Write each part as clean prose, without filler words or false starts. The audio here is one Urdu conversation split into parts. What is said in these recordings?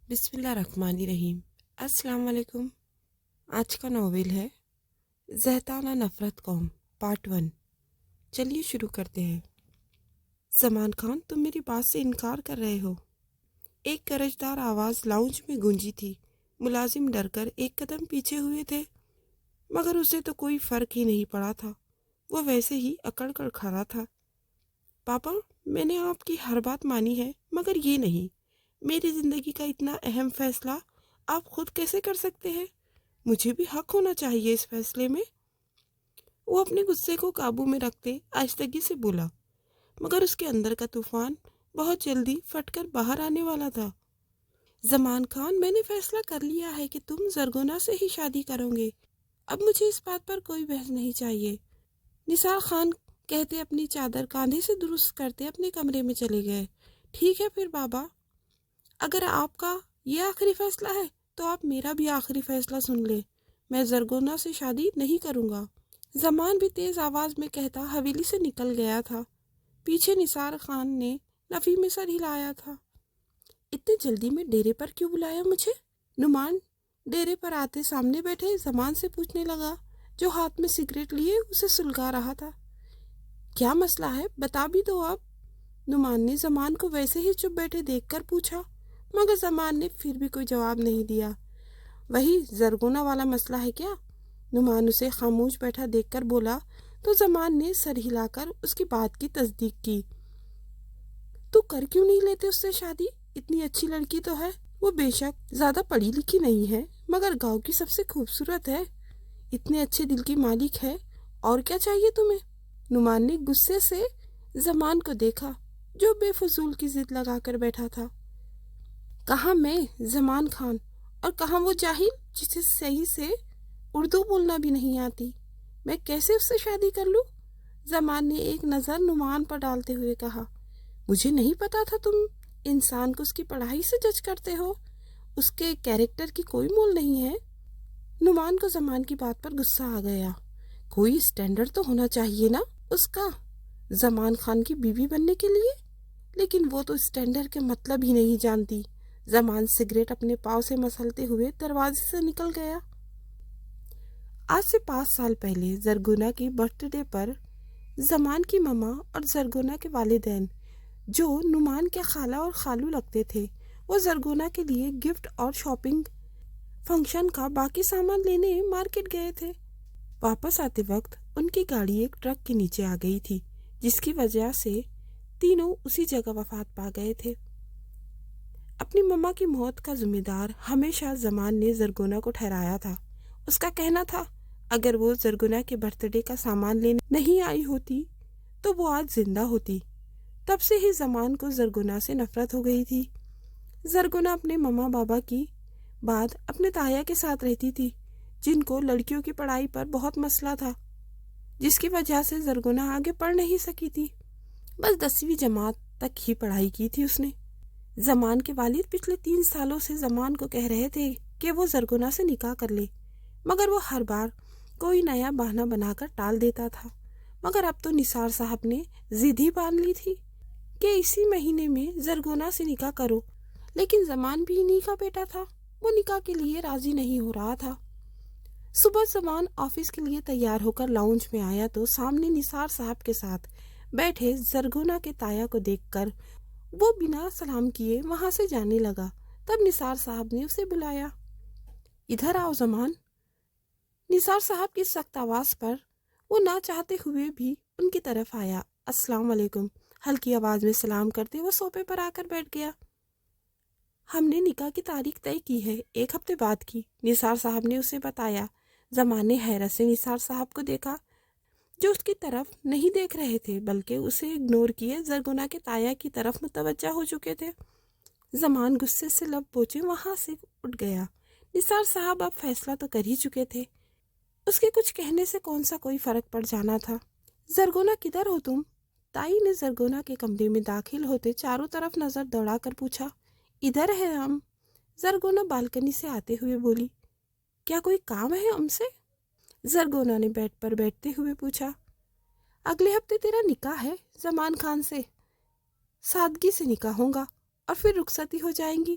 بسم اللہ الرحمن الرحیم۔ السلام علیکم۔ آج کا ناول ہے زہتانہ نفرت قوم پارٹ 1۔ چلیے شروع کرتے ہیں۔ زمان خان، تم میری بات سے انکار کر رہے ہو؟ ایک گرجدار آواز لاؤنج میں گونجی تھی۔ ملازم ڈر کر ایک قدم پیچھے ہوئے تھے، مگر اسے تو کوئی فرق ہی نہیں پڑا تھا۔ وہ ویسے ہی اکڑ کر کھڑا تھا۔ پاپا، میں نے آپ کی ہر بات مانی ہے، مگر یہ نہیں۔ میری زندگی کا اتنا اہم فیصلہ آپ خود کیسے کر سکتے ہیں؟ مجھے بھی حق ہونا چاہیے اس فیصلے میں۔ وہ اپنے غصے کو قابو میں رکھتے آہستگی سے بولا، مگر اس کے اندر کا طوفان بہت جلدی پھٹ کر باہر آنے والا تھا۔ زمان خان، میں نے فیصلہ کر لیا ہے کہ تم زرگونا سے ہی شادی کرو گے۔ اب مجھے اس بات پر کوئی بحث نہیں چاہیے۔ نثار خان کہتے اپنی چادر کاندھے سے درست کرتے اپنے کمرے میں چلے گئے۔ ٹھیک ہے پھر بابا، اگر آپ کا یہ آخری فیصلہ ہے تو آپ میرا بھی آخری فیصلہ سن لیں۔ میں زرگونا سے شادی نہیں کروں گا۔ زمان بھی تیز آواز میں کہتا حویلی سے نکل گیا تھا۔ پیچھے نثار خان نے نفی میں سر ہلایا تھا۔ اتنے جلدی میں ڈیرے پر کیوں بلایا مجھے؟ نعمان ڈیرے پر آتے سامنے بیٹھے زمان سے پوچھنے لگا، جو ہاتھ میں سگریٹ لیے اسے سلگا رہا تھا۔ کیا مسئلہ ہے؟ بتا بھی دو اب۔ نعمان نے زمان کو ویسے ہی چپ بیٹھے دیکھ کر پوچھا، مگر زمان نے پھر بھی کوئی جواب نہیں دیا۔ وہی زرگونا والا مسئلہ ہے کیا؟ نعمان اسے خاموش بیٹھا دیکھ کر بولا تو زمان نے سر ہلا کر اس کی بات کی تصدیق کی۔ تو کر کیوں نہیں لیتے اس سے شادی؟ اتنی اچھی لڑکی تو ہے۔ وہ بے شک زیادہ پڑھی لکھی نہیں ہے، مگر گاؤں کی سب سے خوبصورت ہے، اتنے اچھے دل کی مالک ہے، اور کیا چاہیے تمہیں؟ نعمان نے غصے سے زمان کو دیکھا، جو بے فضول کی ضد لگا کر بیٹھا تھا۔ کہاں میں زمان خان، اور کہاں وہ جاہل جسے صحیح سے اردو بولنا بھی نہیں آتی؟ میں کیسے اس سے شادی کر لوں؟ زمان نے ایک نظر نعمان پر ڈالتے ہوئے کہا، مجھے نہیں پتا تھا تم انسان کو اس کی پڑھائی سے جج کرتے ہو، اس کے کیریکٹر کی کوئی مول نہیں ہے۔ نعمان کو زمان کی بات پر غصہ آ گیا۔ کوئی اسٹینڈرڈ تو ہونا چاہیے نا اس کا، زمان خان کی بیوی بننے کے لیے، لیکن وہ تو اسٹینڈرڈ کے مطلب ہی نہیں جانتی۔ زمان سگریٹ اپنے پاؤں سے مسلتے ہوئے دروازے سے نکل گیا۔ آج سے 5 سال پہلے زرگونا کی برتھ ڈے پر زمان کی ماما اور زرگونا کے والدین، جو نعمان کے خالہ اور خالو لگتے تھے، وہ زرگونا کے لیے گفٹ اور شاپنگ فنکشن کا باقی سامان لینے مارکیٹ گئے تھے۔ واپس آتے وقت ان کی گاڑی ایک ٹرک کے نیچے آ گئی تھی، جس کی وجہ سے تینوں اسی جگہ وفات پا گئے تھے۔ اپنی ماما کی موت کا ذمہ دار ہمیشہ زمان نے زرگونا کو ٹھہرایا تھا۔ اس کا کہنا تھا اگر وہ زرگونا کے برتھ ڈے کا سامان لینے نہیں آئی ہوتی تو وہ آج زندہ ہوتی۔ تب سے ہی زمان کو زرگونا سے نفرت ہو گئی تھی۔ زرگونا اپنے ماما بابا کی بعد اپنے تایا کے ساتھ رہتی تھی، جن کو لڑکیوں کی پڑھائی پر بہت مسئلہ تھا، جس کی وجہ سے زرگونا آگے پڑھ نہیں سکی تھی۔ بس 10ویں جماعت تک ہی پڑھائی کی تھی اس نے۔ زمان کے والد پچھلے 3 سالوں سے زمان کو کہہ رہے تھے کہ وہ زرگونا سے نکاح کر لے، مگر وہ ہر بار کوئی نیا بہانہ بنا کر ٹال دیتا تھا۔ مگر اب تو نثار صاحب نے ضد ہی باندھ لی تھی کہ اسی مہینے میں زرگونا سے نکاح کرو، لیکن زمان بھی انہی کا بیٹا تھا، وہ نکاح کے لیے راضی نہیں ہو رہا تھا۔ صبح زمان آفس کے لیے تیار ہو کر لاؤنج میں آیا تو سامنے نثار صاحب کے ساتھ بیٹھے زرگونا کے تایا کو دیکھ کر وہ بنا سلام کیے وہاں سے جانے لگا۔ تب نثار صاحب نے اسے بلایا، ادھر آؤ زمان۔ نثار صاحب کی سخت آواز پر وہ نہ چاہتے ہوئے بھی ان کی طرف آیا۔ السلام علیکم، ہلکی آواز میں سلام کرتے وہ صوفے پر آ کر بیٹھ گیا۔ ہم نے نکاح کی تاریخ طے کی ہے، 1 ہفتے بعد کی، نثار صاحب نے اسے بتایا۔ زمان نے حیرت سے نثار صاحب کو دیکھا، جو اس کی طرف نہیں دیکھ رہے تھے بلکہ اسے اگنور کیے زرگونا کے تایا کی طرف متوجہ ہو چکے تھے۔ زمان غصے سے لب پوچھے وہاں سے اٹھ گیا۔ نثار صاحب اب فیصلہ تو کر ہی چکے تھے، اس کے کچھ کہنے سے کون سا کوئی فرق پڑ جانا تھا۔ زرگونا کدھر ہو تم؟ تائی نے زرگونا کے کمرے میں داخل ہوتے چاروں طرف نظر دوڑا کر پوچھا۔ ادھر ہے ہم، زرگونا بالکنی سے آتے ہوئے بولی۔ کیا کوئی کام ہے ہم سے؟ زرگونا نے بیڈ پر بیٹھتے ہوئے پوچھا۔ اگلے ہفتے تیرا نکاح ہے زمان خان سے، سادگی سے نکاح ہوگا اور پھر رخصتی ہو جائیں گی،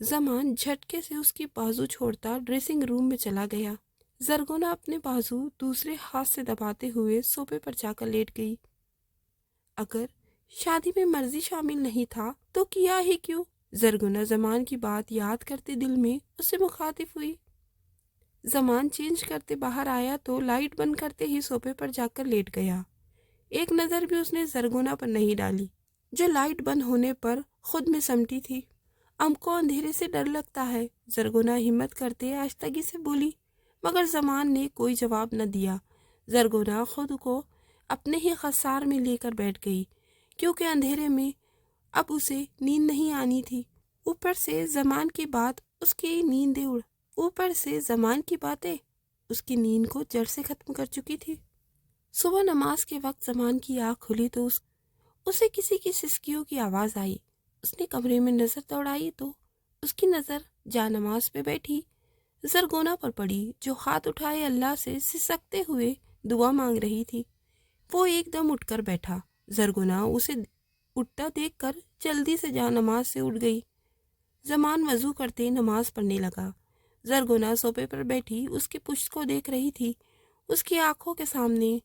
زمان جھٹکے سے اس کی بازو چھوڑتا ڈریسنگ روم میں چلا گیا۔ زرگونا اپنے بازو دوسرے ہاتھ سے دباتے ہوئے صوفے پر جا کر لیٹ گئی۔ اگر شادی میں مرضی شامل نہیں تھا تو کیا ہی کیوں؟ زرگونا زمان کی بات یاد کرتے دل میں اسے مخاطب ہوئی۔ زمان چینج کرتے باہر آیا تو لائٹ بند کرتے ہی صوفے پر جا کر لیٹ گیا۔ ایک نظر بھی اس نے زرگونا پر نہیں ڈالی، جو لائٹ بند ہونے پر خود میں سمٹی تھی۔ ام کو اندھیرے سے ڈر لگتا ہے، زرگونا ہمت کرتے آہستگی سے بولی، مگر زمان نے کوئی جواب نہ دیا۔ زرگونا خود کو اپنے ہی خسار میں لے کر بیٹھ گئی، کیونکہ اندھیرے میں اب اسے نیند نہیں آنی تھی۔ اوپر سے زمان کی باتیں اس کی نیند کو جڑ سے ختم کر چکی تھی۔ صبح نماز کے وقت زمان کی آنکھ کھلی تو اسے کسی کی سسکیوں کی آواز آئی۔ اس نے کمرے میں نظر دوڑائی تو اس کی نظر جا نماز پہ بیٹھی زرگونا پر پڑی، جو ہاتھ اٹھائے اللہ سے سسکتے ہوئے دعا مانگ رہی تھی۔ وہ ایک دم اٹھ کر بیٹھا۔ زرگونا اسے اٹھتا دیکھ کر جلدی سے جا نماز سے اٹھ گئی۔ زمان وضو کرتے نماز پڑھنے لگا۔ زرگونا صوفے پر بیٹھی اس کی پشت کو دیکھ رہی تھی۔ اس کی آنکھوں کے سامنے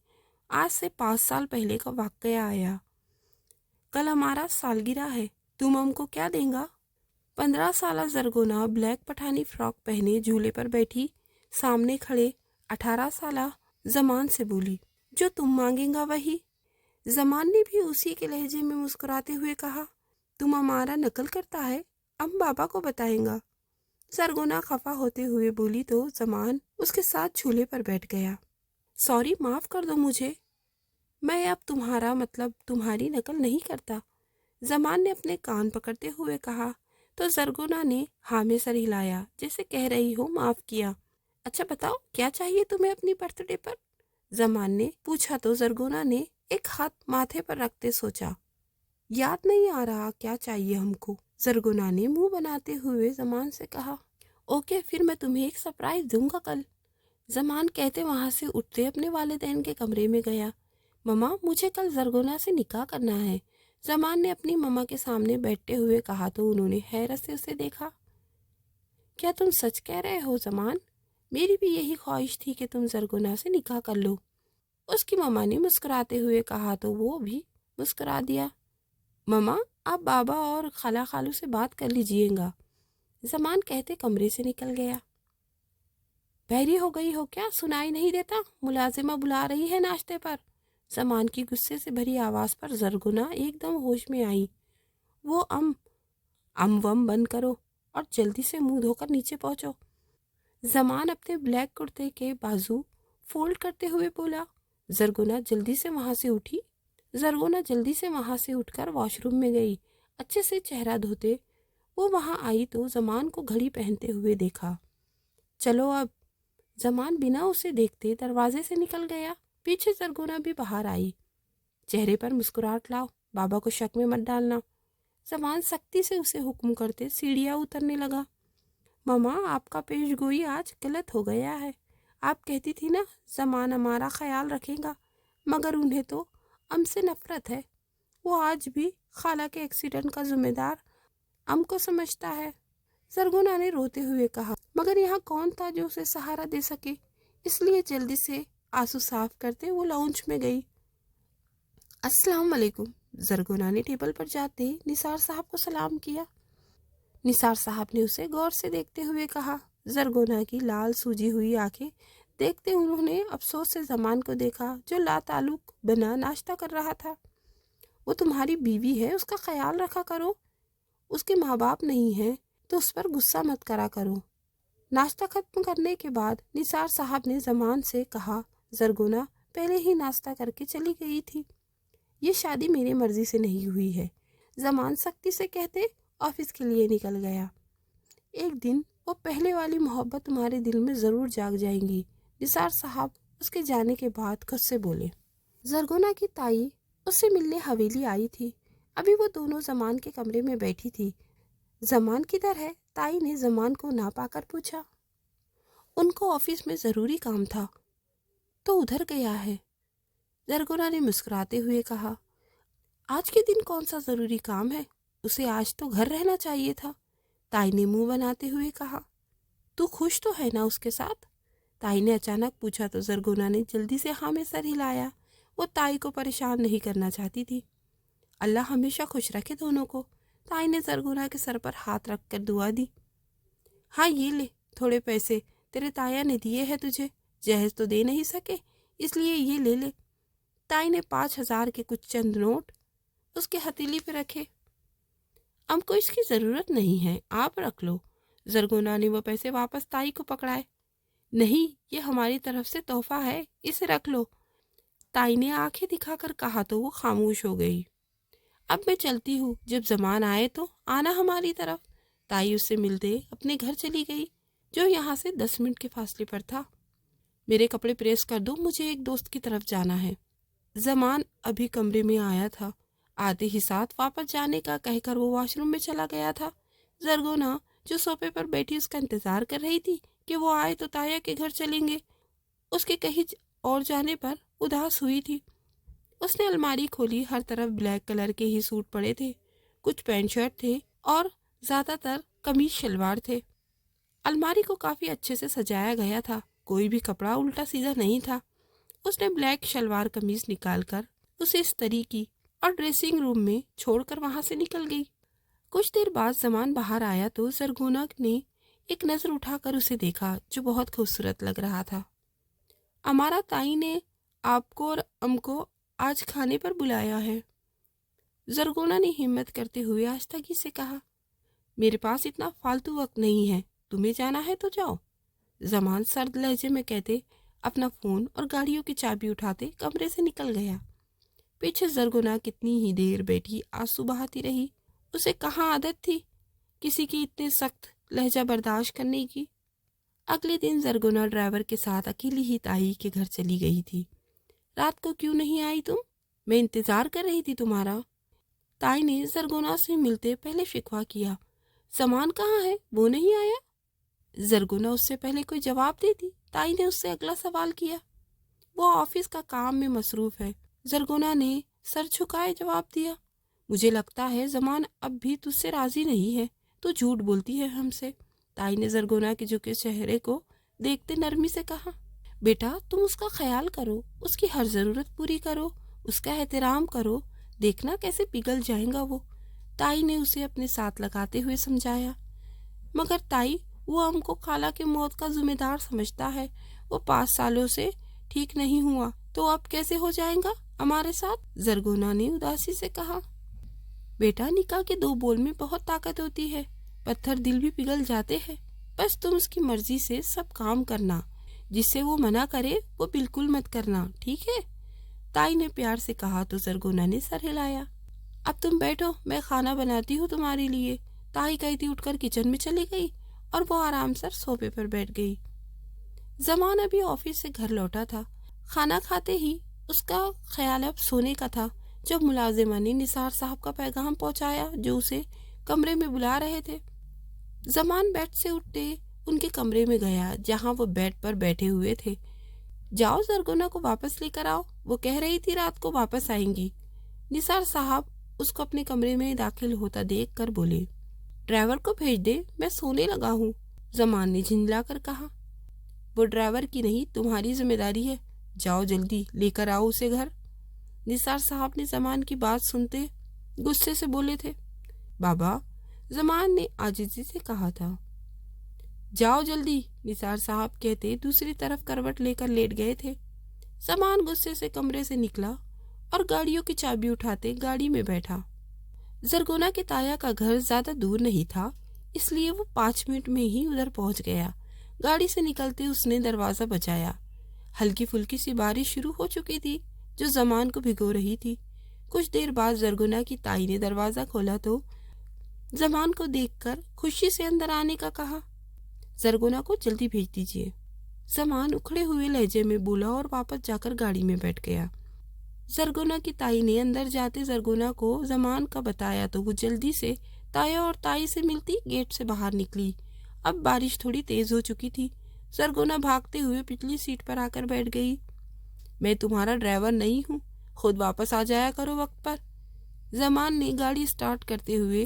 آج سے 5 سال پہلے کا واقعہ آیا۔ کل ہمارا سالگرہ ہے، تم ہم کو کیا دیں گا؟ 15 سالہ زرگونا بلیک پٹھانی فراک پہنے جھولے پر بیٹھی سامنے کھڑے 18 سالہ زمان سے بولی، جو تم مانگیں گا وہی۔ زمان نے بھی اسی کے لہجے میں مسکراتے ہوئے کہا، تم ہمارا نقل کرتا ہے، اب بابا کو بتائیں گا۔ زرگونا خفا ہوتے ہوئے بولی تو زمان اس کے ساتھ جھولے پر بیٹھ گیا۔ سوری، معاف کر دو مجھے، میں اب تمہارا مطلب تمہاری نقل نہیں کرتا، زمان نے اپنے کان پکڑتے ہوئے کہا تو زرگونا نے ہاں میں سر ہلایا جیسے کہہ رہی ہو معاف کیا۔ اچھا بتاؤ کیا چاہیے تمہیں اپنی برتھ ڈے پر؟ زمان نے پوچھا تو زرگونا نے ایک ہاتھ ماتھے پر رکھتے سوچا، یاد نہیں آ رہا کیا چاہیے ہم کو۔ زرگونا نے منہ بناتے ہوئے زمان سے کہا، اوکے پھر میں تمہیں ایک سرپرائز دوں گا کل۔ زمان کہتے وہاں سے اٹھتے اپنے والدین کے کمرے میں گیا۔ مما، مجھے کل زرگونا سے نکاح کرنا ہے، زمان نے اپنی مما کے سامنے بیٹھتے ہوئے کہا تو انہوں نے حیرت سے اسے دیکھا۔ کیا تم سچ کہہ رہے ہو زمان؟ میری بھی یہی خواہش تھی کہ تم زرگونا سے نکاح کر لو، اس کی مما نے مسکراتے ہوئے کہا تو وہ بھی مسکرا دیا۔ مما، آپ بابا اور خالہ خالو سے بات کر لیجئے گا، زمان کہتے کمرے سے نکل گیا۔ بہری ہو گئی ہو کیا؟ سنائی نہیں دیتا؟ ملازمہ بلا رہی ہے ناشتے پر، زمان کی غصے سے بھری آواز پر زرگونا ایک دم ہوش میں آئی۔ وہ ام وم بند کرو اور جلدی سے منہ دھو کر نیچے پہنچو، زمان اپنے بلیک کرتے کے بازو فولڈ کرتے ہوئے بولا۔ زرگونا جلدی سے وہاں سے اٹھ کر واش روم میں گئی۔ اچھے سے چہرہ دھوتے وہ وہاں آئی تو زمان کو گھڑی پہنتے ہوئے دیکھا۔ چلو اب، زمان بنا اسے دیکھتے دروازے سے نکل گیا۔ پیچھے زرگونا بھی باہر آئی۔ چہرے پر مسکراہٹ لاؤ، بابا کو شک میں مت ڈالنا، زمان سختی سے اسے حکم کرتے سیڑھیاں اترنے لگا۔ مما، آپ کا پیش گوئی آج غلط ہو گیا ہے، آپ کہتی تھی نا زمان ہمارا خیال رکھے گا، مگر انہیں تو ام سے نفرت ہے، وہ آج بھی خالہ کے ایکسیڈنٹ کا ذمہ دار ام کو سمجھتا ہے، زرگونا نے روتے ہوئے کہا۔ مگر یہاں کون تھا جو اسے سہارا دے سکے، اس لیے جلدی سے آنسو صاف کرتے وہ لاؤنج میں گئی۔ السلام علیکم، زرگونا نے ٹیبل پر جاتے نثار صاحب کو سلام کیا۔ نثار صاحب نے اسے غور سے دیکھتے ہوئے کہا۔ زرگونا کی لال سوجی ہوئی آنکھیں دیکھتے انہوں نے افسوس سے زمان کو دیکھا، جو لا تعلق بنا ناشتہ کر رہا تھا۔ وہ تمہاری بیوی ہے، اس کا خیال رکھا کرو، اس کے ماں باپ نہیں ہیں تو اس پر غصہ مت کرا کرو۔ ناشتہ ختم کرنے کے بعد نثار صاحب نے زمان سے کہا، زرگونا پہلے ہی ناشتہ کر کے چلی گئی تھی، یہ شادی میری مرضی سے نہیں ہوئی ہے، زمان سختی سے کہتے آفس کے لیے نکل گیا۔ ایک دن وہ پہلے والی محبت تمہارے دل میں ضرور جاگ جائیں گی، نثار صاحب اس کے جانے کے بعد خود سے بولے۔ زرگونا کی تائی اس سے ملنے حویلی آئی تھی، ابھی وہ دونوں زمان کے کمرے میں بیٹھی تھی۔ زمان کدھر ہے؟ تائی نے زمان کو نہ پا کر پوچھا۔ ان کو آفس میں ضروری کام تھا تو ادھر گیا ہے، زرگونا نے مسکراتے ہوئے کہا۔ آج کے دن کون سا ضروری کام ہے؟ اسے آج تو گھر رہنا چاہیے تھا، تائی نے منہ بناتے ہوئے کہا۔ تو خوش تو ہے نا اس کے ساتھ؟ تائی نے اچانک پوچھا تو زرگونا نے جلدی سے ہاں میں سر ہلایا۔ وہ تائی کو پریشان نہیں کرنا چاہتی تھی۔ اللہ ہمیشہ خوش رکھے دونوں کو۔ تائی نے زرگونا کے سر پر ہاتھ رکھ کر دعا دی۔ ہاں یہ لے تھوڑے پیسے، تیرے تایا نے دیے ہیں تجھے، جہیز تو دے نہیں سکے اس لیے یہ لے لے۔ تائی نے 5,000 کے کچھ چند نوٹ اس کے ہتھیلی پہ رکھے۔ ہم کو اس کی ضرورت نہیں ہے، آپ رکھ لو۔ زرگونا نے وہ پیسے واپس تائی کو پکڑائے۔ نہیں، یہ ہماری طرف سے تحفہ ہے، اسے رکھ لو۔ تائی نے آنکھیں دکھا کر کہا تو وہ خاموش ہو گئی۔ اب میں چلتی ہوں، جب زمان آئے تو آنا ہماری طرف۔ تائی اس سے ملتے اپنے گھر چلی گئی جو یہاں سے 10 منٹ کے فاصلے پر تھا۔ میرے کپڑے پریس کر دو، مجھے ایک دوست کی طرف جانا ہے۔ زمان ابھی کمرے میں آیا تھا، آتے ہی ساتھ واپس جانے کا کہہ کر وہ واش روم میں چلا گیا تھا۔ زرگونا جو صوفے پر بیٹھی اس کا انتظار کر رہی تھی کہ وہ آئے تو تایا کے گھر چلیں گے، اس کے کہیں اور جانے پر اداس ہوئی تھی۔ اس نے الماری کھولی، ہر طرف بلیک کلر کے ہی سوٹ پڑے تھے، کچھ پینٹ شرٹ تھے اور زیادہ تر قمیض شلوار تھے۔ الماری کو کافی اچھے سے سجایا گیا تھا، کوئی بھی کپڑا الٹا سیدھا نہیں تھا۔ اس نے بلیک شلوار قمیض نکال کر اسے استری کی اور ڈریسنگ روم میں چھوڑ کر وہاں سے نکل گئی۔ کچھ دیر بعد زمان باہر آیا تو زرگونا نے ایک نظر اٹھا کر اسے دیکھا جو بہت خوبصورت لگ رہا تھا۔ ہمارا تائی نے آپ کو اور ام کو آج کھانے پر بلایا ہے، زرگونا نے ہمت کرتے ہوئے آہستگی سے کہا۔ میرے پاس اتنا فالتو وقت نہیں ہے، تمہیں جانا ہے تو جاؤ، زمان سرد لہجے میں کہتے اپنا فون اور گاڑیوں کی چابی اٹھاتے کمرے سے نکل گیا۔ پیچھے زرگونا کتنی ہی دیر بیٹھی آنسو بہاتی رہی۔ اسے کہاں عادت تھی کسی کی اتنے سخت لہجہ برداشت کرنے کی۔ اگلے دن زرگونا ڈرائیور کے ساتھ اکیلی ہی تائی کے گھر چلی گئی تھی۔ رات کو کیوں نہیں آئی تم؟ میں انتظار کر رہی تھی تمہارا۔ تائی نے زرگونا سے ملتے پہلے شکوہ کیا۔ زمان کہاں ہے؟ وہ نہیں آیا؟ زرگونا اس سے پہلے کوئی جواب دیتی، تائی نے اس سے اگلا سوال کیا۔ وہ آفس کا کام میں مصروف ہے، زرگونا نے سر جھکائے جواب دیا۔ مجھے لگتا ہے زمان اب بھی تجھ سے راضی نہیں ہے، تو جھوٹ بولتی ہے ہم سے، تائی نے زرگونا کے جھکے چہرے کو دیکھتے نرمی سے کہا۔ بیٹا تم اس کا خیال کرو، اس کی ہر ضرورت پوری کرو، اس کا احترام کرو، دیکھنا کیسے پگھل جائے گا وہ، تائی نے اسے اپنے ساتھ لگاتے ہوئے سمجھایا۔ مگر تائی وہ ہم کو خالہ کے موت کا ذمہ دار سمجھتا ہے، وہ 5 سالوں سے ٹھیک نہیں ہوا تو اب کیسے ہو جائے گا ہمارے ساتھ، زرگونا نے اداسی سے کہا۔ بیٹا نکاح کے 2 بول میں بہت طاقت ہوتی ہے، پتھر دل بھی پگھل جاتے ہیں، بس تم اس کی مرضی سے سب کام کرنا، جس سے وہ منع کرے وہ بالکل مت کرنا، ٹھیک ہے، تائی نے پیار سے کہا تو زرگونا نے سر ہلایا۔ اب تم بیٹھو، میں کھانا بناتی ہوں تمہارے لیے، تائی کہتی اٹھ کر کچن میں چلی گئی اور وہ آرام سے صوفے پر بیٹھ گئی۔ زمان ابھی آفس سے گھر لوٹا تھا، کھانا کھاتے ہی اس کا خیال اب سونے کا تھا جب ملازمہ نے نثار صاحب کا پیغام پہنچایا جو اسے کمرے میں بلا رہے تھے۔ زمان بیڈ سے اٹھتے ان کے کمرے میں گیا جہاں وہ بیڈ پر بیٹھے ہوئے تھے۔ جاؤ زرگونا کو واپس لے کر آؤ، وہ کہہ رہی تھی رات کو واپس آئیں گی۔ نثار صاحب اس کو اپنے کمرے میں داخل ہوتا دیکھ کر بولے۔ ڈرائیور کو بھیج دے، میں سونے لگا ہوں، زمان نے جھنجلا کر کہا۔ وہ ڈرائیور کی نہیں تمہاری ذمہ داری ہے، جاؤ جلدی لے کر آؤ اسے گھر۔ نثار صاحب نے زمان کی بات سنتے غصے سے بولے تھے۔ بابا، زمان نے عاجزی سے کہا تھا۔ جاؤ جلدی، نثار صاحب کہتے دوسری طرف کروٹ لے کر لیٹ گئے تھے۔ زمان غصے سے کمرے سے نکلا اور گاڑیوں کی چابی اٹھاتے گاڑی میں بیٹھا۔ زرگونا کے تایا کا گھر زیادہ دور نہیں تھا، اس لیے وہ 5 منٹ میں ہی ادھر پہنچ گیا۔ گاڑی سے نکلتے اس نے دروازہ بجایا۔ ہلکی پھلکی سی بارش شروع ہو چکی تھی جو زمان کو بھگو رہی تھی۔ کچھ دیر بعد زرگونا کی تائی نے دروازہ کھولا تو زمان کو دیکھ کر خوشی سے اندر آنے کا کہا۔ زرگونا کو جلدی بھیج دیجیے، زمان اکھڑے ہوئے لہجے میں بولا اور واپس جا کر گاڑی میں بیٹھ گیا۔ زرگونا کی تائی نے اندر جاتے زرگونا کو زمان کا بتایا تو وہ جلدی سے تایا اور تائی سے ملتی گیٹ سے باہر نکلی۔ اب بارش تھوڑی تیز ہو چکی تھی۔ زرگونا بھاگتے ہوئے پچھلی سیٹ پر آ کر بیٹھ گئی۔ میں تمہارا ڈرائیور نہیں ہوں، خود واپس آ جایا کرو وقت پر، زمان نے گاڑی سٹارٹ کرتے ہوئے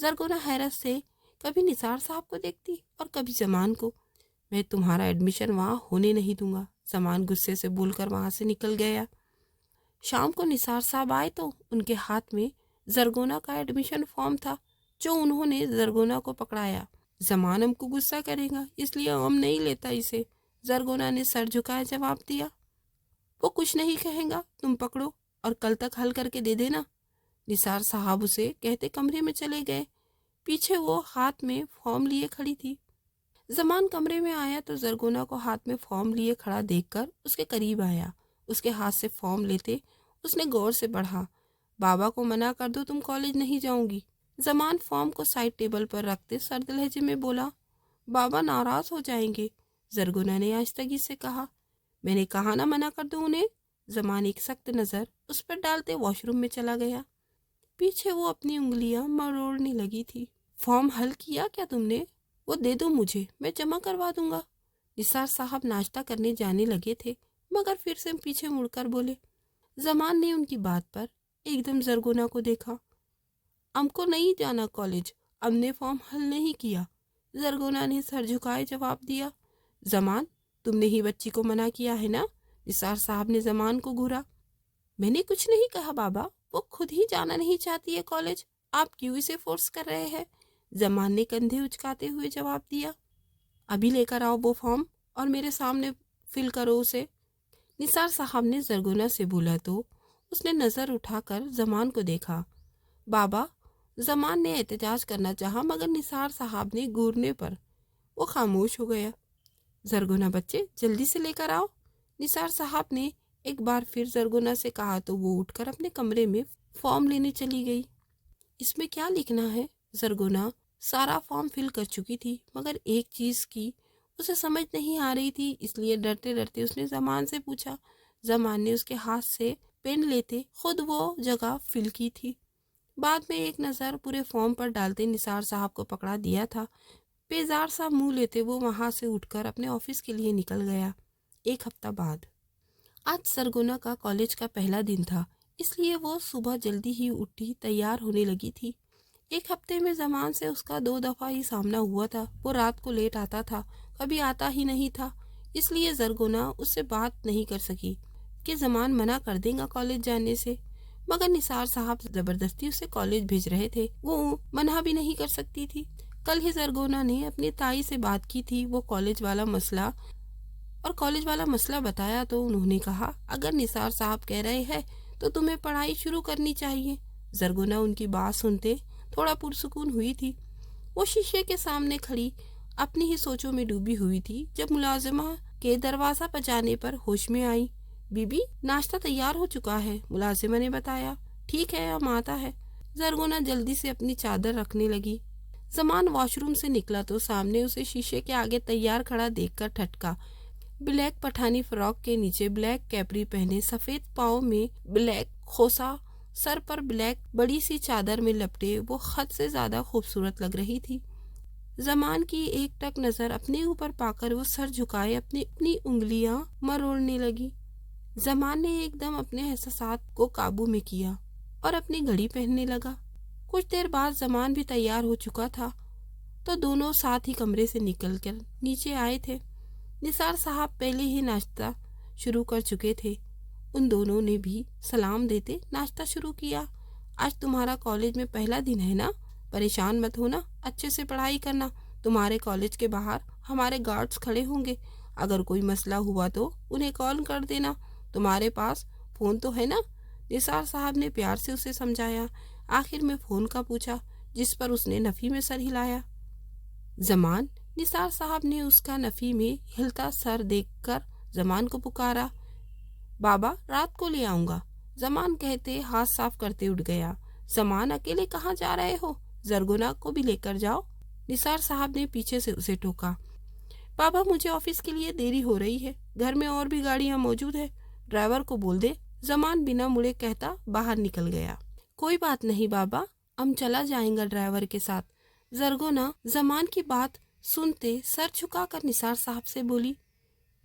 زرگونا حیرت سے کبھی نثار صاحب کو دیکھتی اور کبھی زمان کو۔ میں تمہارا ایڈمیشن وہاں ہونے نہیں دوں گا، زمان غصے سے بول کر وہاں سے نکل گیا۔ شام کو نثار صاحب آئے تو ان کے ہاتھ میں زرگونا کا ایڈمیشن فارم تھا، جو انہوں نے زرگونا کو پکڑایا۔ زمان ہم کو غصہ کرے گا، اس لیے ہم نہیں لیتا اسے، زرگونا نے سر جھکائے جواب دیا۔ وہ کچھ نہیں کہیں گا، تم پکڑو اور کل تک حل کر کے دے دینا، نثار صاحب اسے کہتے کمرے میں چلے گئے۔ پیچھے وہ ہاتھ میں فارم لیے کھڑی تھی۔ زمان کمرے میں آیا تو زرگونا کو ہاتھ میں فارم لیے کھڑا دیکھ کر اس کے قریب آیا۔ اس کے ہاتھ سے فارم لیتے اس نے غور سے پڑھا۔ بابا کو منع کر دو، تم کالج نہیں جاؤں گی۔ زمان فارم کو سائڈ ٹیبل پر رکھتے سرد لہجے میں بولا، بابا ناراض ہو جائیں گے۔ زرگونا نے آہستگی سے کہا، میں نے کہا نہ منع کر دو انہیں۔ زمان ایک سخت نظر اس پر ڈالتے واش روم میں چلا گیا۔ پیچھے وہ اپنی انگلیاں مروڑنے لگی تھی۔ فارم حل کیا کیا تم نے؟ وہ دے دو مجھے، میں جمع کروا دوں گا۔ نثار صاحب ناشتہ کرنے جانے لگے تھے مگر پھر سے پیچھے مڑ کر بولے۔ زمان نے ان کی بات پر ایک دم زرگونا کو دیکھا۔ ہم کو نہیں جانا کالج، ہم نے فارم حل نہیں کیا، زرگونا نے سر جھکائے جواب دیا۔ زمان، تم نے ہی بچی کو منع کیا ہے نا؟ نثار صاحب نے زمان کو گھورا۔ میں نے کچھ نہیں کہا بابا، وہ خود ہی جانا نہیں چاہتی ہے کالج، آپ کیوں اسے فورس کر رہے ہیں؟ زمان نے کندھے اچکاتے ہوئے جواب دیا۔ ابھی لے کر آؤ وہ فارم اور میرے سامنے فل کرو اسے، نثار صاحب نے زرگونا سے بولا تو اس نے نظر اٹھا کر زمان کو دیکھا۔ بابا، زمان نے احتجاج کرنا چاہا مگر نثار صاحب نے گھورنے پر وہ خاموش ہو گیا۔ زرگونا بچے جلدی سے لے کر آؤ، نثار صاحب نے ایک بار پھر زرگونا سے کہا تو وہ اٹھ کر اپنے کمرے میں فارم لینے چلی گئی۔ اس میں کیا لکھنا ہے؟ زرگونا سارا فارم فل کر چکی تھی مگر ایک چیز کی اسے سمجھ نہیں آ رہی تھی، اس لیے ڈرتے ڈرتے اس نے زمان سے پوچھا۔ زمان نے اس کے ہاتھ سے پین لیتے خود وہ جگہ فل کی تھی۔ بعد میں ایک نظر پورے فارم پر ڈالتے نثار صاحب کو پکڑا دیا تھا۔ بیزار سا منہ لیتے وہ وہاں سے اٹھ کر اپنے آفس کے لیے نکل گیا۔ ایک ہفتہ بعد آج زرگونا کا کالج کا پہلا دن تھا، اس لیے وہ صبح جلدی ہی اٹھی تیار ہونے لگی تھی۔ ایک ہفتے میں زمان سے اس کا 2 دفعہ ہی سامنا ہوا تھا۔ وہ رات کو لیٹ آتا تھا، کبھی آتا ہی نہیں تھا، اس لیے زرگونا اس سے بات نہیں کر سکی کہ زمان منع کر دے گا کالج جانے سے، مگر نثار صاحب زبردستی اسے کالج بھیج رہے تھے، وہ منع بھی نہیں کر سکتی تھی۔ کل ہی زرگونا نے اپنی تائی سے بات کی تھی، وہ کالج والا مسئلہ بتایا تو انہوں نے کہا اگر نثار صاحب کہہ رہے ہیں تو تمہیں پڑھائی شروع کرنی چاہیے۔ زرگونا ان کی بات سنتے تھوڑا پرسکون ہوئی تھی۔ وہ شیشے کے سامنے کھڑی اپنی ہی سوچوں میں ڈوبی ہوئی تھی جب ملازمہ کے دروازہ بجانے پر ہوش میں آئی۔ بی بی، ناشتہ تیار ہو چکا ہے، ملازمہ نے بتایا۔ ٹھیک ہے، ہم آتا ہے۔ زرگونا جلدی سے اپنی چادر رکھنے لگی۔ زمان واش روم سے نکلا تو سامنے اسے شیشے کے آگے تیار کھڑا دیکھ کر ٹھٹکا۔ بلیک پٹھانی فراک کے نیچے بلیک کیپری پہنے، سفید پاؤں میں بلیک خوسا، سر پر بلیک بڑی سی چادر میں لپٹے وہ حد سے زیادہ خوبصورت لگ رہی تھی۔ زمان کی ایک ٹک نظر اپنے اوپر پا کر وہ سر جھکائے اپنی انگلیاں مروڑنے لگی۔ زمان نے ایک دم اپنے احساسات کو قابو میں کیا اور اپنی گھڑی پہننے لگا۔ کچھ دیر بعد زمان بھی تیار ہو چکا تھا تو دونوں ساتھ ہی کمرے سے نکل کر نیچے آئے تھے۔ نثار صاحب پہلے ہی ناشتہ شروع کر چکے تھے۔ ان دونوں نے بھی سلام دیتے ناشتہ شروع کیا۔ آج تمہارا کالج میں پہلا دن ہے نا؟ پریشان مت ہونا، اچھے سے پڑھائی کرنا۔ تمہارے کالج کے باہر ہمارے گارڈز کھڑے ہوں گے، اگر کوئی مسئلہ ہوا تو انہیں کال کر دینا۔ تمہارے پاس فون تو ہے نا؟ نثار صاحب نے پیار سے اسے سمجھایا۔ آخر میں فون کا پوچھا، جس پر اس نے نفی میں سر ہلایا۔ زمان، نثار صاحب نے اس کا نفی میں ہلتا سر دیکھ کر زمان کو پکارا۔ بابا، رات کو لے آؤں گا، زمان کہتے ہاتھ صاف کرتے اٹھ گیا۔ زمان، اکیلے کہاں جا رہے ہو؟ زرگونا کو بھی لے کر جاؤ، نثار صاحب نے پیچھے سے اسے ٹوکا۔ بابا، مجھے آفس کے لیے دیری ہو رہی ہے، گھر میں اور بھی گاڑیاں موجود ہے، ڈرائیور کو بول دے۔ زمان بنا مڑے کہتا باہر نکل گیا۔ کوئی بات نہیں بابا، ہم چلا جائیں گا ڈرائیور کے ساتھ۔ زرگونا زمان کی بات سنتے سر جھکا کر نثار صاحب سے بولی،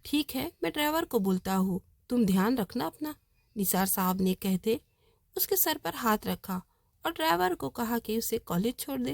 ٹھیک ہے، میں ڈرائیور کو بولتا ہوں، تم دھیان رکھنا اپنا۔ نثار صاحب نے کہتے اس کے سر پر ہاتھ رکھا اور ڈرائیور کو کہا کہ اسے کالج چھوڑ دے۔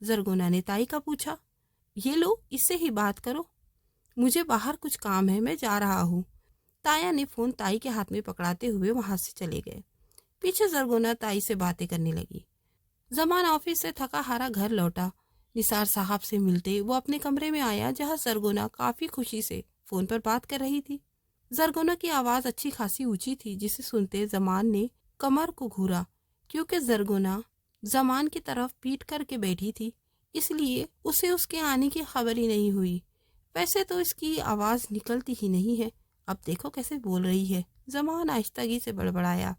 زرگونا نے تائی کا پوچھا۔ یہ لو، اس سے ہی بات کرو، مجھے باہر کچھ کام ہے، میں جا رہا ہوں۔ تایا نے فون تائی کے ہاتھ میں پکڑاتے ہوئے وہاں سے چلے گئے۔ پیچھے زرگونا تائی سے باتیں کرنے لگی۔ زمان آفس سے تھکا ہارا گھر لوٹا۔ نثار صاحب سے ملتے وہ اپنے کمرے میں آیا، جہاں زرگونا کافی خوشی سے فون پر بات کر رہی تھی۔ زرگونا کی آواز اچھی خاصی اونچی تھی، جسے سنتے زمان نے کمر کو گھورا، کیونکہ زرگونا زمان کی طرف پیٹ کر کے بیٹھی تھی، اس لیے اسے اس کے آنے کی خبر ہی نہیں ہوئی۔ ویسے تو اس کی آواز نکلتی ہی نہیں ہے، اب دیکھو کیسے بول رہی ہے، زمان آہستگی سے بڑبڑایا۔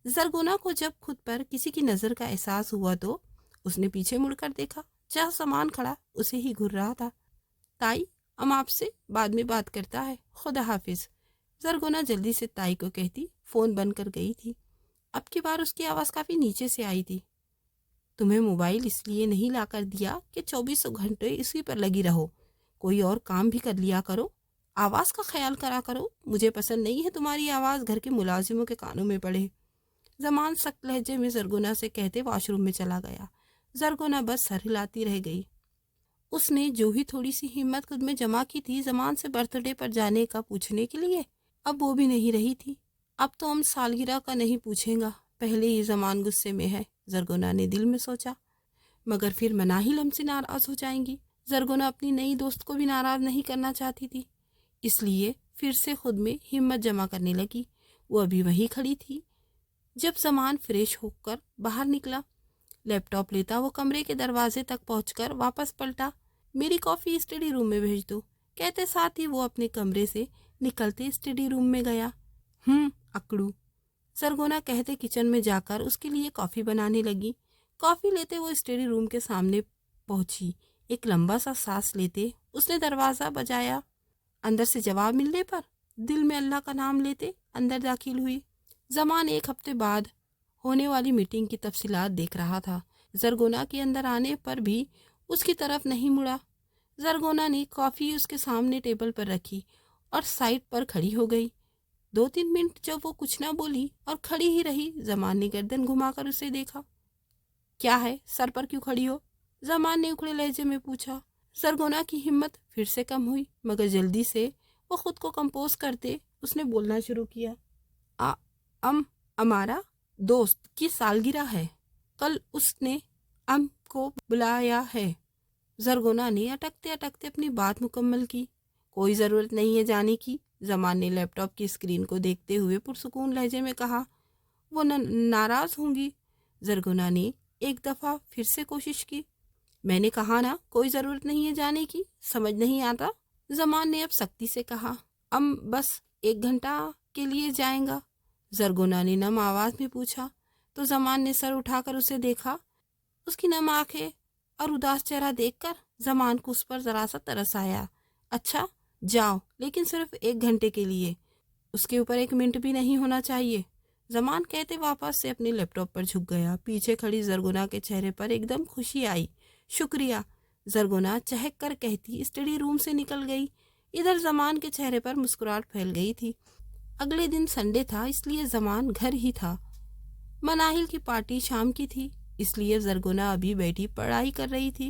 زرگونا کو جب خود پر کسی کی نظر کا احساس ہوا تو اس نے پیچھے مڑ کر دیکھا، جہاں زمان کھڑا اسے ہی گھور رہا تھا۔ تائی، ہم آپ سے بعد میں بات کرتا ہے، خدا حافظ، زرگونا جلدی سے تائی کو کہتی فون بند کر گئی تھی۔ اب کی بار اس کی آواز کافی نیچے سے آئی تھی۔ تمہیں موبائل اس لیے نہیں لا کر دیا کہ 24 گھنٹے اسی پر لگی رہو، کوئی اور کام بھی کر لیا کرو، آواز کا خیال کرا کرو، مجھے پسند نہیں ہے تمہاری آواز گھر کے ملازموں کے کانوں میں پڑے۔ زمان سخت لہجے میں زرگونا سے کہتے واش روم میں چلا گیا۔ زرگونا بس سر ہلاتی رہ گئی۔ اس نے جو ہی تھوڑی سی ہمت خود میں جمع کی تھی زمان سے برتھ ڈے پر جانے کا پوچھنے کے لیے، اب وہ بھی نہیں رہی تھی۔ اب تو ہم سالگرہ کا نہیں پوچھیں گا، پہلے ہی زمان غصے میں ہے، زرگونا نے دل میں سوچا، مگر پھر مناہل ہم سے ناراض ہو جائیں گی۔ زرگونا اپنی نئی دوست کو بھی ناراض نہیں کرنا چاہتی تھی، اس لیے پھر سے خود میں ہمت جمع کرنے لگی۔ وہ ابھی وہیں کھڑی تھی جب زمان فریش ہو کر باہر نکلا۔ لیپ ٹاپ لیتا وہ کمرے کے دروازے تک پہنچ کر واپس پلٹا۔ میری کافی اسٹڈی روم میں بھیج دو، کہتے ساتھ ہی وہ اپنے کمرے سے نکلتے اسٹڈی روم میں گیا۔ اکڑو، زرگونا کہتے کچن میں جا کر اس کے لیے کافی بنانے لگی۔ کافی لیتے وہ اسٹڈی روم کے سامنے پہنچی۔ ایک لمبا سا سانس لیتے اس نے دروازہ بجایا۔ اندر سے جواب ملنے پر دل میں اللہ کا نام لیتے اندر داخل ہوئی۔ زمان ایک ہفتے بعد ہونے والی میٹنگ کی تفصیلات دیکھ رہا تھا۔ زرگونا کے اندر آنے پر بھی اس کی طرف نہیں مڑا۔ زرگونا نے کافی اس کے سامنے ٹیبل پر رکھی اور سائڈ پر کھڑی ہو گئی۔ 2-3 منٹ جب وہ کچھ نہ بولی اور کھڑی ہی رہی، زمان نے گردن گھما کر اسے دیکھا۔ کیا ہے، سر پر کیوں کھڑی ہو؟ زمان نے اکھڑے لہجے میں پوچھا۔ زرگونا کی ہمت پھر سے کم ہوئی، مگر جلدی سے وہ خود کو کمپوز کرتے اس نے بولنا شروع کیا۔ ہمارا دوست کی سالگرہ ہے، کل اس نے کو بلایا ہے۔ زرگونا نے اٹکتے اٹکتے اپنی بات مکمل کی۔ کوئی ضرورت نہیں ہے جانے کی، زمان نے لیپ ٹاپ کی اسکرین کو دیکھتے ہوئے پرسکون لہجے میں کہا۔ وہ ناراض ہوں گی؟ زرگونا نے ایک دفعہ پھر سے کوشش کی۔ میں نے کہا نا، کوئی ضرورت نہیں ہے جانے کی، سمجھ نہیں آتا؟ زمان نے اب سختی سے کہا۔ بس 1 گھنٹہ کے لیے جائیں گا؟ زرگونا نے نم آواز میں پوچھا تو زمان نے سر اٹھا کر اسے دیکھا۔ اس کی نم آنکھیں اور اداس چہرہ دیکھ کر زمان کو اس پر ذرا سا ترس آیا۔ اچھا جاؤ، لیکن صرف 1 گھنٹے کے لیے، اس کے اوپر 1 منٹ بھی نہیں ہونا چاہیے۔ زمان کہتے واپس سے اپنے لیپ ٹاپ پر جھک گیا۔ پیچھے کھڑی زرگونا کے چہرے پر ایک دم خوشی آئی۔ شکریہ، زرگونا چہک کر کہتی اسٹڈی روم سے نکل گئی۔ ادھر زمان کے چہرے پر مسکراہٹ پھیل گئی تھی۔ اگلے دن سنڈے تھا، اس لیے زمان گھر ہی تھا۔ مناہل کی پارٹی شام کی تھی، اس لیے زرگونا ابھی بیٹھی پڑھائی کر رہی تھی۔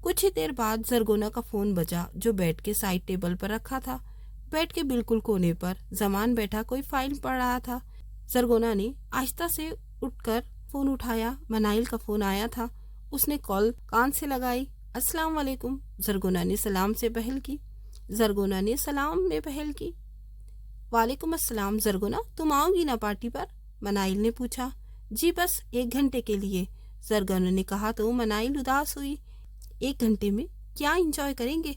کچھ ہی دیر بعد زرگونا کا فون بجا، جو بیڈ کے سائڈ ٹیبل پر رکھا تھا۔ بیڈ کے بالکل کونے پر زمان بیٹھا کوئی فائل پڑھ رہا تھا۔ زرگونا نے آہستہ سے اٹھ کر فون اٹھایا۔ مناہل کا فون آیا تھا۔ اس نے کال کان سے لگائی۔ السلام علیکم، زرگونا نے سلام سے پہل کی۔ زرگونا نے سلام میں پہل کی۔ وعلیکم السلام زرگونا، تم آؤ گی نا پارٹی پر؟ مناہل نے پوچھا۔ جی بس 1 گھنٹے کے لیے، زرگونا نے کہا تو مناہل اداس ہوئی۔ 1 گھنٹے میں کیا انجوائے کریں گے؟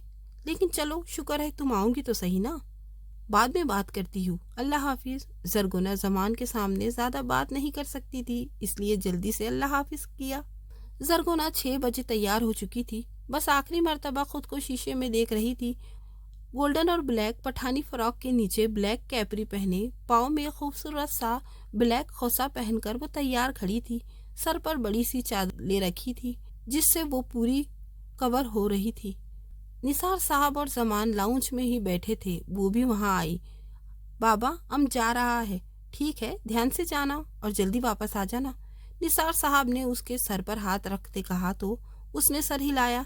لیکن چلو شکر ہے تم آؤ گی تو صحیح نا، بعد میں بات کرتی ہوں، اللہ حافظ۔ زرگونا زمان کے سامنے زیادہ بات نہیں کر سکتی تھی، اس لیے جلدی سے اللہ حافظ کیا۔ زرگونا 6 بجے تیار ہو چکی تھی، بس آخری مرتبہ خود کو شیشے میں دیکھ رہی تھی۔ گولڈن اور بلیک پٹھانی فراک کے نیچے بلیک کیپری پہنے، پاؤں میں خوبصورت سا بلیک خوسا پہن کر وہ تیار کھڑی تھی۔ سر پر بڑی سی چادر لے رکھی تھی جس سے وہ پوری کور ہو رہی تھی۔ نثار صاحب اور زمان لاؤنج میں ہی بیٹھے تھے، وہ بھی وہاں آئی۔ بابا جا رہا ہے، ٹھیک ہے دھیان سے جانا اور جلدی واپس آ جانا، نثار صاحب نے اس کے سر پر ہاتھ رکھتے کہا تو اس نے سر ہلایا۔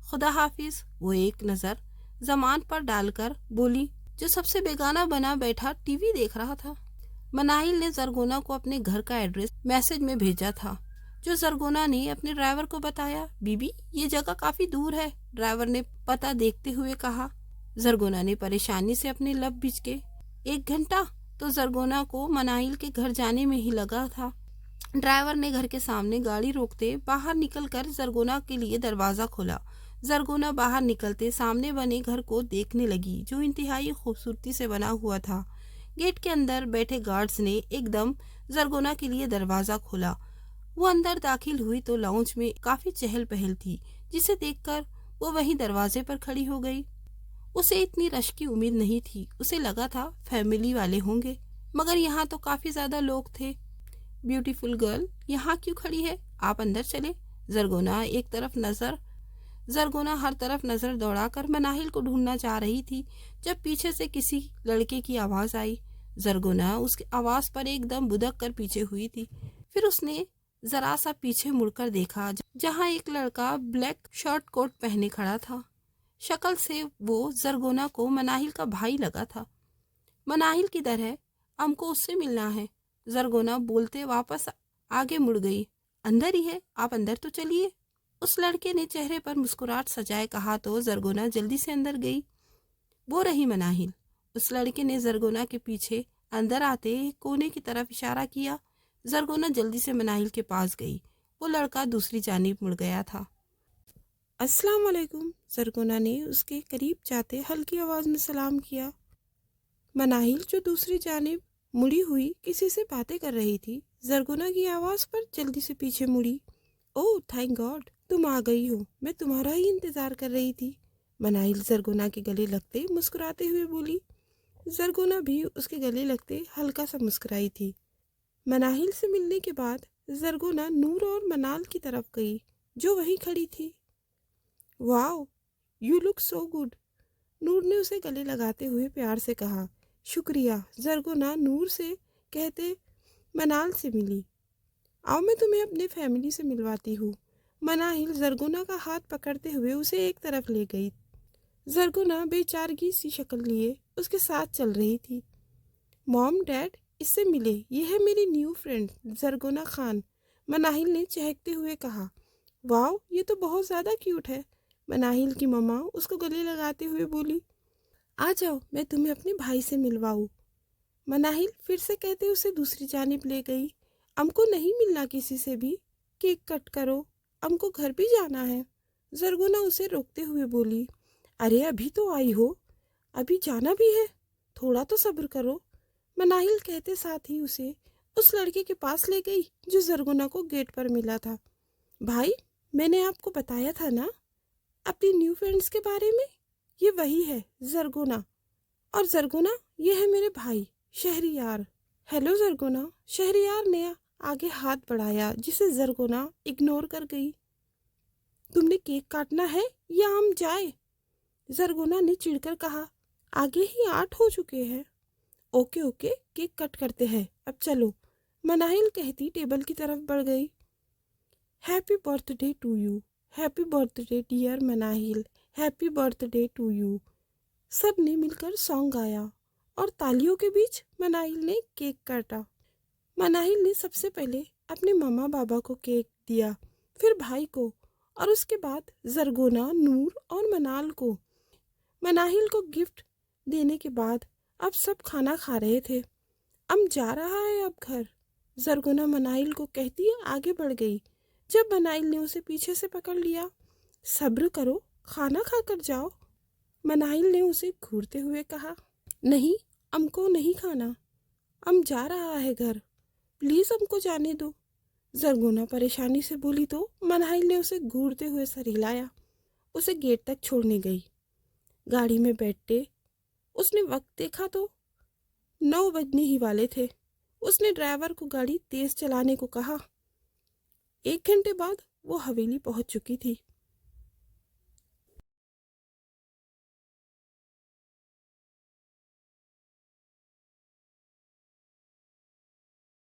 خدا حافظ، وہ ایک نظر زمان پر ڈال کر بولی، جو سب سے بیگانہ بنا بیٹھا ٹی وی دیکھ رہا تھا۔ مناہل نے زرگونا کو اپنے گھر کا ایڈریس میسج میں بھیجا تھا، جو زرگونا نے اپنے ڈرائیور کو بتایا۔ بی بی، یہ جگہ کافی دور ہے، ڈرائیور نے پتہ دیکھتے ہوئے کہا۔ زرگونا نے پریشانی سے اپنے لب بچکے۔ 1 گھنٹہ تو زرگونا کو مناہل کے گھر جانے میں ہی لگا تھا۔ ڈرائیور نے گھر کے سامنے گاڑی روکتے باہر نکل کر زرگونا کے لیے دروازہ کھولا۔ زرگونا باہر نکلتے سامنے بنے گھر کو دیکھنے لگی، جو انتہائی خوبصورتی سے بنا ہوا تھا۔ گیٹ کے اندر بیٹھے گارڈز نے ایک دم زرگونا کے لیے دروازہ کھولا۔ وہ اندر داخل ہوئی تو لاؤنج میں کافی چہل پہل تھی، جسے دیکھ کر وہ وہیں دروازے پر کھڑی ہو گئی۔ اسے اتنی رش کی امید نہیں تھی، اسے لگا تھا فیملی والے ہوں گے، مگر یہاں تو کافی زیادہ لوگ تھے۔ بیوٹیفل گرل یہاں کیوں کھڑی ہے؟ آپ اندر چلے۔ زرگونا ہر طرف نظر دوڑا کر مناہل کو ڈھونڈنا چاہ رہی تھی، جب پیچھے سے کسی لڑکے کی آواز آئی۔ زرگونا اس کی آواز پر ایک دم بدک کر پیچھے ہوئی تھی۔ پھر اس نے ذرا سا پیچھے مڑ کر دیکھا، جہاں ایک لڑکا بلیک شارٹ کوٹ پہنے کھڑا تھا۔ شکل سے وہ زرگونا کو مناہل کا بھائی لگا تھا۔ مناہل کدھر ہے؟ ہم کو اس سے ملنا ہے، زرگونا بولتے واپس آگے مڑ گئی۔ اندر ہی ہے، آپ اندر تو چلیے، اس لڑکے نے چہرے پر مسکراہٹ سجائے کہا تو زرگونا جلدی سے اندر گئی۔ وہ رہی مناہل۔ اس لڑکے نے زرگونا کے پیچھے اندر آتے کونے کی طرف اشارہ کیا۔ زرگونا جلدی سے مناہل کے پاس گئی۔ وہ لڑکا دوسری جانب مڑ گیا تھا۔ السلام علیکم، زرگونا نے اس کے قریب جاتے ہلکی آواز میں سلام کیا۔ مناہل جو دوسری جانب مڑی ہوئی کسی سے باتیں کر رہی تھی، زرگونا کی آواز پر جلدی سے پیچھے مڑی۔ اوہ تھینک گاڈ، تم آ گئی ہو، میں تمہارا ہی انتظار کر رہی تھی، مناہل زرگونا کے گلے لگتے مسکراتے ہوئے بولی۔ زرگونا بھی اس کے گلے لگتے ہلکا سا مسکرائی تھی۔ مناہل سے ملنے کے بعد زرگونا نور اور منال کی طرف گئی، جو وہیں کھڑی تھی۔ واو، یو لک سو گڈ، نور نے اسے گلے لگاتے ہوئے پیار سے کہا۔ شکریہ، زرگونا نور سے کہتے منال سے ملی۔ آؤ میں تمہیں اپنے فیملی سے ملواتی ہوں۔ مناہل زرگونا کا ہاتھ پکڑتے ہوئے اسے ایک طرف لے گئی۔ زرگونا بے چارگی سی شکل لیے اس کے ساتھ چل رہی تھی۔ موم ڈیڈ، اس سے ملے، یہ ہے میری نیو فرینڈ زرگونا خان، مناہل نے چہکتے ہوئے کہا۔ واو، یہ تو بہت زیادہ کیوٹ ہے، مناہل کی مما اس کو گلے لگاتے ہوئے بولی۔ آ جاؤ میں تمہیں اپنے بھائی سے ملواؤں، مناہل پھر سے کہتے اسے دوسری جانب لے گئی۔ ہم کو نہیں ملنا کسی سے بھی، کیک کٹ کرو، ہم کو گھر بھی جانا ہے، زرگونا اسے روکتے ہوئے بولی۔ ارے ابھی تو آئی ہو، ابھی جانا بھی ہے، تھوڑا تو صبر کرو، مناہل کہتے ساتھ ہی اسے اس لڑکے کے پاس لے گئی جو زرگونا کو گیٹ پر ملا تھا۔ بھائی، میں نے آپ کو بتایا تھا نا اپنی نیو فرینڈز کے بارے میں، یہ وہی ہے زرگونا، اور زرگونا یہ ہے میرے بھائی شہریار۔ ہیلو زرگونا، شہریار نے آگے ہاتھ بڑھایا جسے زرگونا اگنور کر گئی۔ تم نے کیک کاٹنا ہے یا ہم جائیں؟ زرگونا نے چڑھ کر کہا۔ آگے ہی 8 ہو چکے ہیں۔ اوکے اوکے، کیک کٹ کرتے ہیں، اب چلو، مناہل کہتی ٹیبل کی طرف بڑھ گئی۔ Happy birthday to you, happy birthday dear Manahil, happy birthday to you, سب نے مل کر سانگ گایا اور تالیوں کے بیچ مناہل نے کیک کاٹا۔ مناہل نے سب سے پہلے اپنے ماما بابا کو کیک دیا، پھر بھائی کو، اور اس کے بعد زرگونا، نور اور منال کو۔ مناہل کو گفٹ دینے کے بعد اب سب کھانا کھا رہے تھے۔ اب جا رہا ہے اب گھر، زرگونا مناہل کو کہتی آگے بڑھ گئی، جب مناہل نے اسے پیچھے سے پکڑ لیا۔ صبر کرو، کھانا کھا کر جاؤ، مناہل نے اسے گھورتے ہوئے کہا۔ نہیں، ہم کو نہیں کھانا، ہم جا رہا ہے گھر، پلیز ہم کو جانے دو، زرگونا پریشانی سے بولی تو مناہل نے اسے گھورتے ہوئے سر ہلایا، اسے گیٹ تک چھوڑنے گئی۔ گاڑی میں بیٹھتے اس نے وقت دیکھا تو 9 بجنے ہی والے تھے۔ اس نے ڈرائیور کو گاڑی تیز چلانے کو کہا۔ 1 گھنٹے بعد وہ حویلی پہنچ چکی تھی۔